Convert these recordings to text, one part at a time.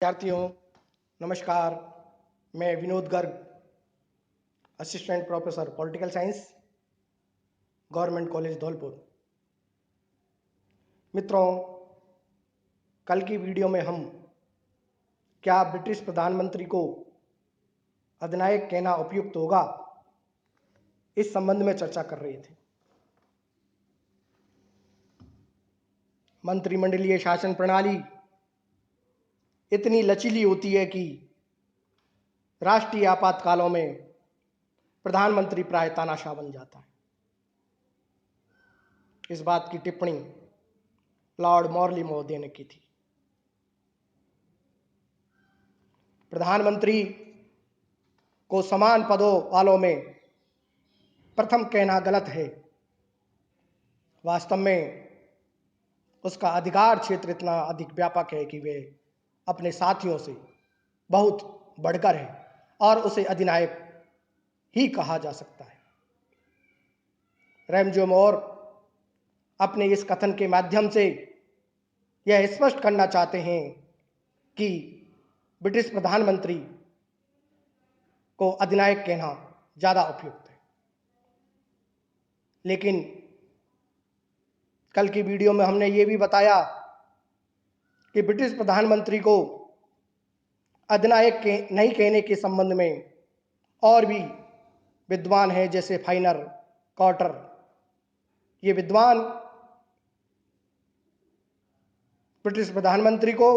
विद्यार्थियों नमस्कार। मैं Vinod Garg, assistant professor political science, government college Dholpur. मित्रों, कल की वीडियो में हम क्या ब्रिटिश प्रधानमंत्री को अधिनायक कहना उपयुक्त होगा, इस संबंध में चर्चा कर रहे थे। मंत्रिमंडलीय शासन प्रणाली इतनी लचीली होती है कि राष्ट्रीय आपातकालों में प्रधानमंत्री प्राय तानाशाह बन जाता है। इस बात की टिप्पणी लॉर्ड मॉर्ली महोदय ने की थी। प्रधानमंत्री को समान पदों वालों में प्रथम कहना गलत है। वास्तव में उसका अधिकार क्षेत्र इतना अधिक व्यापक है कि वे अपने साथियों से बहुत बढ़कर है और उसे अधिनायक ही कहा जा सकता है। रैमजो मोर अपने इस कथन के माध्यम से यह स्पष्ट करना चाहते हैं कि ब्रिटिश प्रधानमंत्री को अधिनायक कहना ज़्यादा उपयुक्त है। लेकिन कल की वीडियो में हमने ये भी बताया कि ब्रिटिश प्रधानमंत्री को अधिनायक नहीं कहने के संबंध में और भी विद्वान हैं, जैसे फाइनर, कॉटर। ये विद्वान ब्रिटिश प्रधानमंत्री को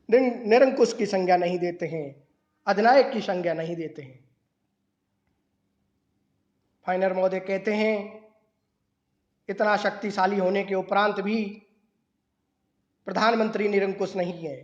निरंकुश की संज्ञा नहीं देते हैं, अधिनायक की संज्ञा नहीं देते हैं। फाइनर महोदय कहते हैं, इतना शक्तिशाली होने के उपरांत भी प्रधानमंत्री निरंकुश नहीं है।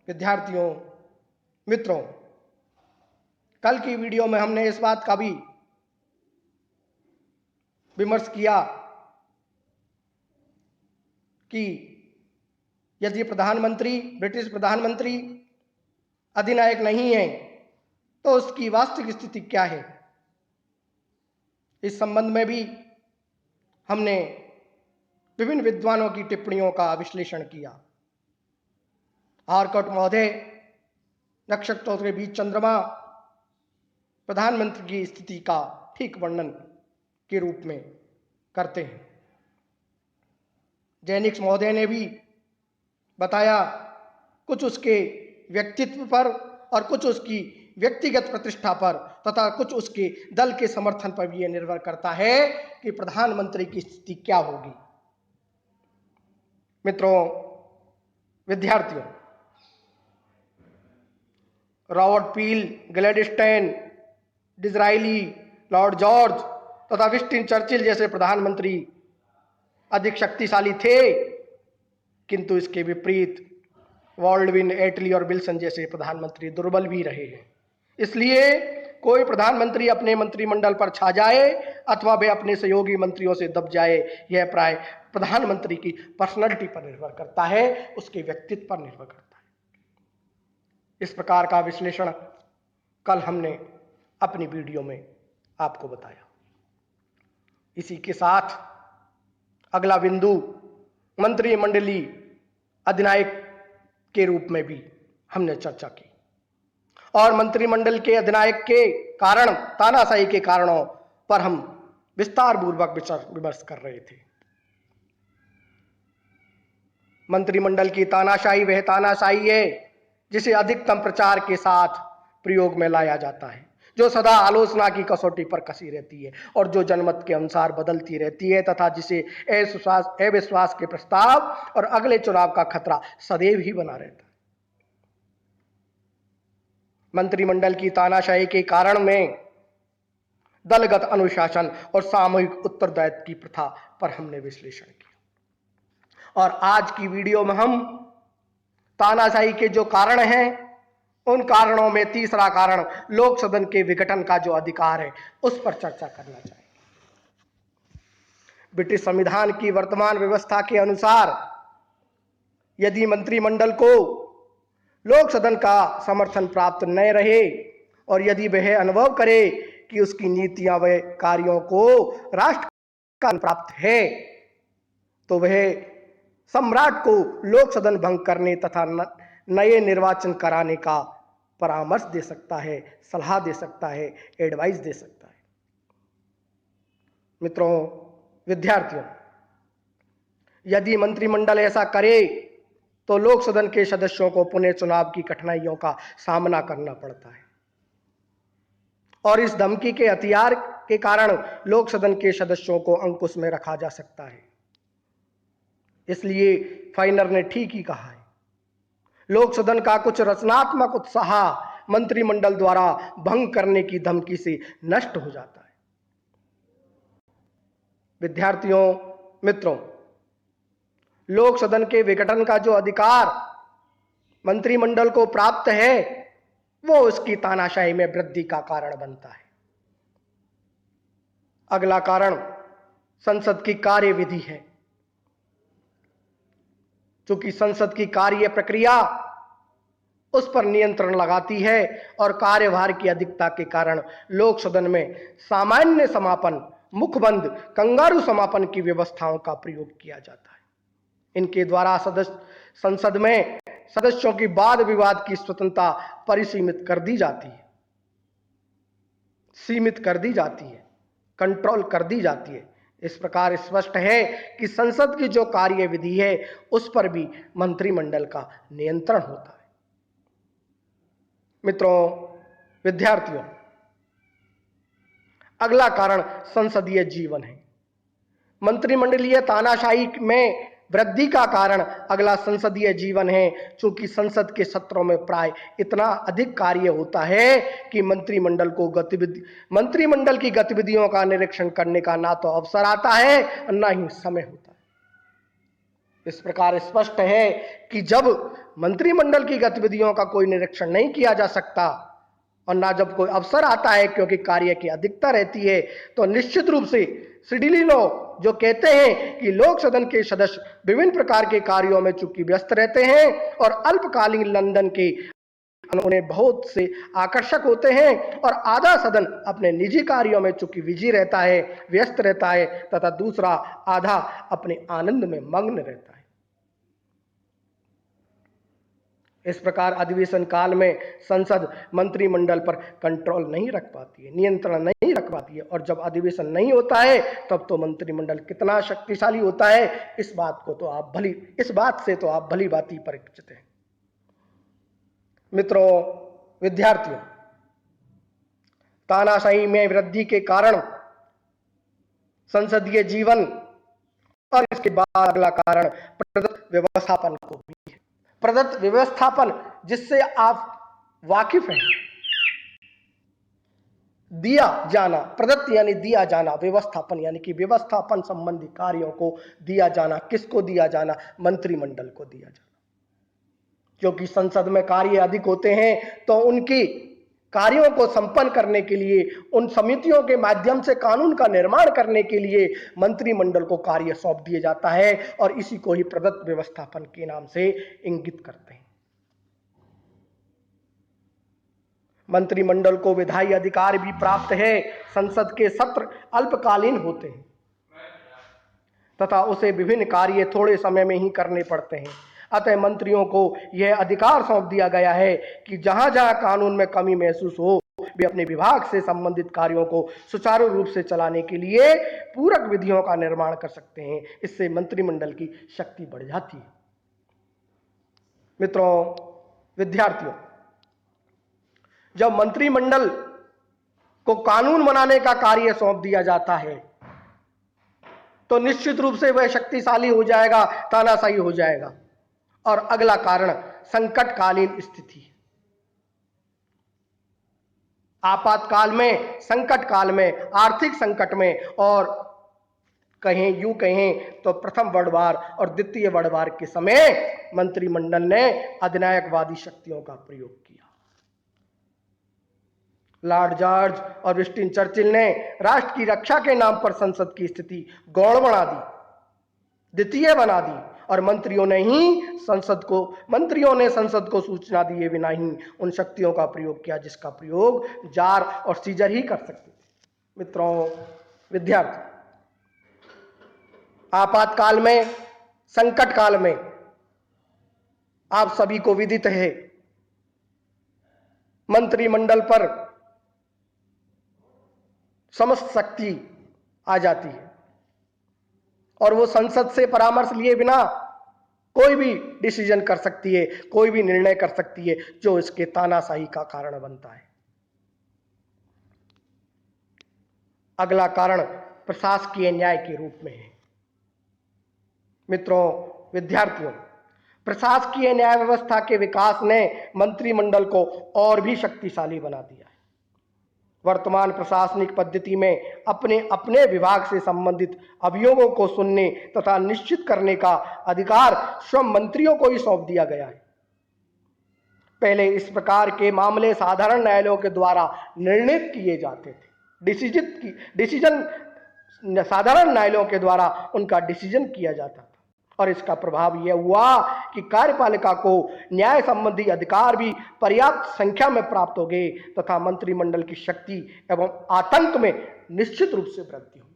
विद्यार्थियों, मित्रों, कल की वीडियो में हमने इस बात का भी विमर्श किया कि यदि ब्रिटिश प्रधानमंत्री अधिनायक नहीं है तो उसकी वास्तविक स्थिति क्या है। इस संबंध में भी हमने विभिन्न विद्वानों की टिप्पणियों का विश्लेषण किया। आर्कट महोदय नक्षत्रों के बीच चंद्रमा प्रधानमंत्री की स्थिति का ठीक वर्णन के रूप में करते हैं। जेनिक्स महोदय ने भी बताया, कुछ उसके व्यक्तित्व पर और कुछ उसकी व्यक्तिगत प्रतिष्ठा पर तथा कुछ उसके दल के समर्थन पर भी यह निर्भर करता है कि प्रधानमंत्री की स्थिति क्या होगी। मित्रों, विद्यार्थियों, रॉबर्ट पील, ग्लैडस्टाइन, डिज़रायली, लॉर्ड जॉर्ज तथा विंस्टन चर्चिल जैसे प्रधानमंत्री अधिक शक्तिशाली थे, किंतु इसके विपरीत बॉल्डविन, एटली और विल्सन जैसे प्रधानमंत्री दुर्बल भी रहे हैं। इसलिए कोई प्रधानमंत्री अपने मंत्रिमंडल पर छा जाए अथवा वे अपने सहयोगी मंत्रियों से दब जाए, यह प्राय प्रधानमंत्री की पर्सनैलिटी पर निर्भर करता है, उसके व्यक्तित्व पर निर्भर करता है। इस प्रकार का विश्लेषण कल हमने अपनी वीडियो में आपको बताया। इसी के साथ अगला बिंदु मंत्रिमंडलीय अधिनायक के रूप में भी हमने चर्चा की और मंत्रिमंडल के अधिनायक के कारण, तानाशाही के कारणों पर हम विस्तार पूर्वक विमर्श कर रहे थे। मंत्रिमंडल की तानाशाही वह तानाशाही है जिसे अधिकतम प्रचार के साथ प्रयोग में लाया जाता है, जो सदा आलोचना की कसौटी पर कसी रहती है और जो जनमत के अनुसार बदलती रहती है तथा जिसे अविश्वास के प्रस्ताव और अगले चुनाव का खतरा सदैव ही बना रहता है। मंत्रिमंडल की तानाशाही के कारण में दलगत अनुशासन और सामूहिक उत्तरदायित्व की प्रथा पर हमने विश्लेषण किया और आज की वीडियो में हम तानाशाही के जो कारण हैं, उन कारणों में तीसरा कारण लोक सदन के विघटन का जो अधिकार है, उस पर चर्चा करना चाहेंगे। ब्रिटिश संविधान की वर्तमान व्यवस्था के अनुसार यदि मंत्रिमंडल को लोक सदन का समर्थन प्राप्त न रहे और यदि वह अनुभव करे कि उसकी नीतियां व कार्यों को राष्ट्र का प्राप्त है, तो वह सम्राट को लोक सदन भंग करने तथा नए निर्वाचन कराने का परामर्श दे सकता है, सलाह दे सकता है, एडवाइस दे सकता है। मित्रों, विद्यार्थियों, यदि मंत्रिमंडल ऐसा करे तो लोक सदन के सदस्यों को पुनः चुनाव की कठिनाइयों का सामना करना पड़ता है और इस धमकी के हथियार के कारण लोक सदन के सदस्यों को अंकुश में रखा जा सकता है। इसलिए फाइनर ने ठीक ही कहा है, लोक सदन का कुछ रचनात्मक उत्साह मंत्रिमंडल द्वारा भंग करने की धमकी से नष्ट हो जाता है। विद्यार्थियों, मित्रों, लोक सदन के विघटन का जो अधिकार मंत्रिमंडल को प्राप्त है वो उसकी तानाशाही में वृद्धि का कारण बनता है। अगला कारण संसद की कार्यविधि है। चूंकि संसद की कार्य प्रक्रिया उस पर नियंत्रण लगाती है और कार्यभार की अधिकता के कारण लोक सदन में सामान्य समापन, मुखबंद, कंगारू समापन की व्यवस्थाओं का प्रयोग किया जाता है। इनके द्वारा संसद में सदस्यों की वाद विवाद की स्वतंत्रता परिसीमित कर दी जाती है, सीमित कर दी जाती है, कंट्रोल कर दी जाती है। इस प्रकार स्पष्ट है कि संसद की जो कार्यविधि है उस पर भी मंत्रिमंडल का नियंत्रण होता है। मित्रों, विद्यार्थियों, अगला कारण संसदीय जीवन है। मंत्रिमंडलीय तानाशाही में वृद्धि का कारण अगला संसदीय जीवन है। चूंकि संसद के सत्रों में प्राय इतना अधिक कार्य होता है कि मंत्रिमंडल की गतिविधियों का निरीक्षण करने का ना तो अवसर आता है और ना ही समय होता है। इस प्रकार स्पष्ट है कि जब मंत्रिमंडल की गतिविधियों का कोई निरीक्षण नहीं किया जा सकता और ना जब कोई अवसर आता है क्योंकि कार्य की अधिकता रहती है, तो निश्चित रूप से सिडिलिनो जो कहते हैं कि लोक सदन के सदस्य विभिन्न प्रकार के कार्यों में चूंकि व्यस्त रहते हैं और अल्पकालीन लंदन के उन्हें बहुत से आकर्षक होते हैं और आधा सदन अपने निजी कार्यों में चूंकि बिजी रहता है, व्यस्त रहता है, तथा दूसरा आधा अपने आनंद में मग्न रहता है। इस प्रकार अधिवेशन काल में संसद मंत्रिमंडल पर कंट्रोल नहीं रख पाती है, नियंत्रण नहीं रख पाती है, और जब अधिवेशन नहीं होता है तब तो मंत्रिमंडल कितना शक्तिशाली होता है इस बात से तो आप भली भांति परिचित हैं। मित्रों, विद्यार्थियों, तानाशाही में वृद्धि के कारण संसदीय जीवन और इसके बाद अगला कारण प्रदत्त व्यवस्थापन को भी है। प्रदत्त व्यवस्थापन जिससे आप वाकिफ हैं, दिया जाना, प्रदत्त यानी दिया जाना, व्यवस्थापन यानी कि व्यवस्थापन संबंधी कार्यों को दिया जाना। किसको दिया जाना? मंत्रिमंडल को दिया जाना। क्योंकि संसद में कार्य अधिक होते हैं तो उनकी कार्यों को संपन्न करने के लिए, उन समितियों के माध्यम से कानून का निर्माण करने के लिए मंत्रिमंडल को कार्य सौंप दिया जाता है और इसी को ही प्रदत्त व्यवस्थापन के नाम से इंगित करते हैं। मंत्रिमंडल को विधायी अधिकार भी प्राप्त है। संसद के सत्र अल्पकालीन होते हैं तथा उसे विभिन्न कार्य थोड़े समय में ही करने पड़ते हैं। अतः मंत्रियों को यह अधिकार सौंप दिया गया है कि जहां जहां कानून में कमी महसूस हो वे अपने विभाग से संबंधित कार्यों को सुचारू रूप से चलाने के लिए पूरक विधियों का निर्माण कर सकते हैं। इससे मंत्रिमंडल की शक्ति बढ़ जाती है। मित्रों, विद्यार्थियों, जब मंत्रिमंडल को कानून बनाने का कार्य सौंप दिया जाता है तो निश्चित रूप से वह शक्तिशाली हो जाएगा, तानाशाही हो जाएगा। और अगला कारण संकटकालीन स्थिति। आपातकाल में, संकट काल में, आर्थिक संकट में और यूं कहें तो प्रथम वर्ल्ड वॉर और द्वितीय वर्ल्ड वॉर के समय मंत्रिमंडल ने अधिनायकवादी शक्तियों का प्रयोग किया। लॉर्ड जॉर्ज और विंस्टन चर्चिल ने राष्ट्र की रक्षा के नाम पर संसद की स्थिति गौण बना दी, द्वितीय बना दी और मंत्रियों ने संसद को सूचना दिए बिना ही उन शक्तियों का प्रयोग किया जिसका प्रयोग जार और सीजर ही कर सकते थे। मित्रों, विद्यार्थी, आपातकाल में, संकट काल में आप सभी को विदित है, मंत्रिमंडल पर समस्त शक्ति आ जाती है और वो संसद से परामर्श लिए बिना कोई भी डिसीजन कर सकती है, कोई भी निर्णय कर सकती है जो इसके तानाशाही का कारण बनता है। अगला कारण प्रशासकीय न्याय के रूप में है। मित्रों, विद्यार्थियों, प्रशासकीय न्याय व्यवस्था के विकास ने मंत्रिमंडल को और भी शक्तिशाली बना दिया है। वर्तमान प्रशासनिक पद्धति में अपने अपने विभाग से संबंधित अभियोगों को सुनने तथा निश्चित करने का अधिकार स्वयं मंत्रियों को ही सौंप दिया गया है। पहले इस प्रकार के मामले साधारण न्यायालयों के द्वारा निर्णित किए जाते थे। डिसीजन साधारण न्यायालयों के द्वारा उनका डिसीजन किया जाता था और इसका प्रभाव यह हुआ कि कार्यपालिका को न्याय संबंधी अधिकार भी पर्याप्त संख्या में प्राप्त हो गए तथा मंत्रिमंडल की शक्ति एवं आतंक में निश्चित रूप से वृद्धि हुई।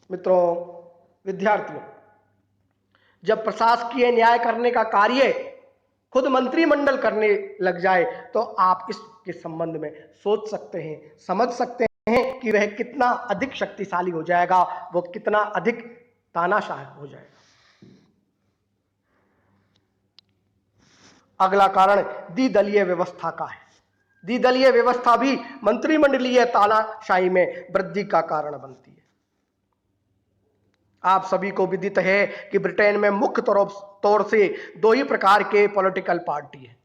मित्रों, विद्यार्थियों, जब प्रशासकीय न्याय करने का कार्य खुद मंत्रिमंडल करने लग जाए तो आप इसके संबंध में सोच सकते हैं, समझ सकते हैं कि वह कितना अधिक शक्तिशाली हो जाएगा, वो कितना अधिक तानाशाह हो जाएगा। अगला कारण द्विदलीय व्यवस्था का है। द्विदलीय व्यवस्था भी मंत्रिमंडलीय तानाशाही में वृद्धि का कारण बनती है। आप सभी को विदित है कि ब्रिटेन में मुख्य तौर से दो ही प्रकार के पॉलिटिकल पार्टी है।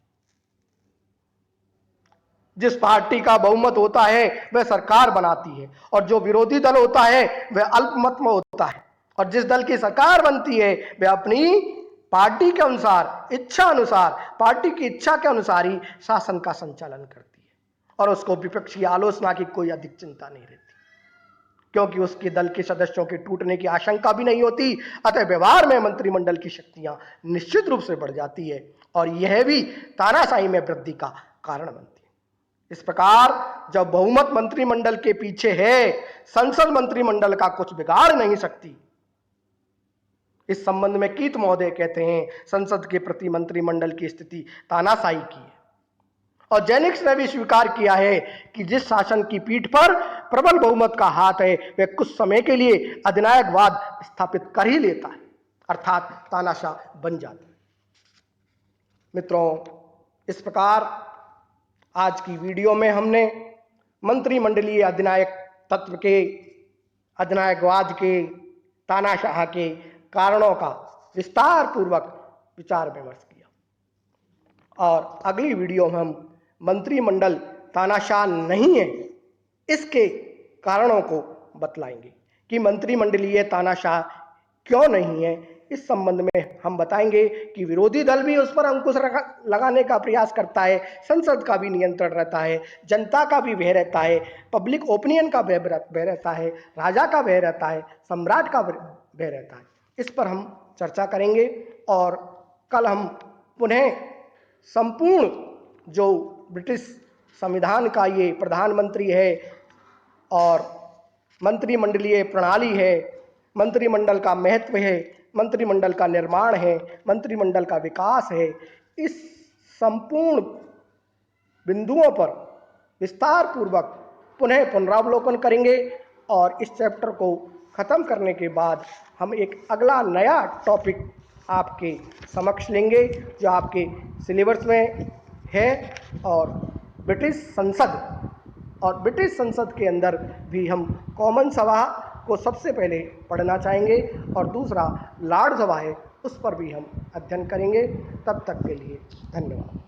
जिस पार्टी का बहुमत होता है वह सरकार बनाती है और जो विरोधी दल होता है वह अल्पमत में होता है, और जिस दल की सरकार बनती है वह अपनी पार्टी के अनुसार, इच्छा अनुसार, पार्टी की इच्छा के अनुसार ही शासन का संचालन करती है और उसको विपक्ष की आलोचना की कोई अधिक चिंता नहीं रहती, क्योंकि उसके दल के सदस्यों के टूटने की आशंका भी नहीं होती। अतः व्यवहार में मंत्रिमंडल की शक्तियां निश्चित रूप से बढ़ जाती है और यह भी तानाशाही में वृद्धि का कारण बनती है। इस प्रकार जब बहुमत मंत्रिमंडल के पीछे है, संसद मंत्रिमंडल का कुछ बिगाड़ नहीं सकती। इस संबंध में कीत महोदय कहते हैं, संसद के प्रति मंत्रिमंडल की स्थिति तानाशाही की है और जेनिक्स ने भी स्वीकार किया है कि जिस शासन की पीठ पर प्रबल बहुमत का हाथ है वह कुछ समय के लिए अधिनायकवाद स्थापित कर ही लेता है, अर्थात तानाशाह बन जाता है। मित्रों, इस प्रकार आज की वीडियो में हमने मंत्रिमंडलीय अधिनायक तत्व के, अधिनायकवाद के, तानाशाह के कारणों का विस्तार पूर्वक विचार विमर्श किया और अगली वीडियो में हम मंत्रिमंडल तानाशाह नहीं है इसके कारणों को बतलाएंगे कि मंत्रिमंडलीय तानाशाह क्यों नहीं है। इस संबंध में हम बताएंगे कि विरोधी दल भी उस पर अंकुश लगाने का प्रयास करता है, संसद का भी नियंत्रण रहता है, जनता का भी भय रहता है, पब्लिक ओपिनियन का भय रहता है, राजा का भय रहता है, सम्राट का भय रहता है। इस पर हम चर्चा करेंगे और कल हम पुनः संपूर्ण जो ब्रिटिश संविधान का ये प्रधानमंत्री है और मंत्रिमंडलीय प्रणाली है, मंत्रिमंडल का महत्व है, मंत्रिमंडल का निर्माण है, मंत्रिमंडल का विकास है, इस संपूर्ण बिंदुओं पर विस्तार पूर्वक पुनः पुनरावलोकन करेंगे और इस चैप्टर को खत्म करने के बाद हम एक अगला नया टॉपिक आपके समक्ष लेंगे जो आपके सिलेबस में है और ब्रिटिश संसद के अंदर भी हम कॉमन सभा को सबसे पहले पढ़ना चाहेंगे और दूसरा लॉर्ड सभा है उस पर भी हम अध्ययन करेंगे। तब तक के लिए धन्यवाद।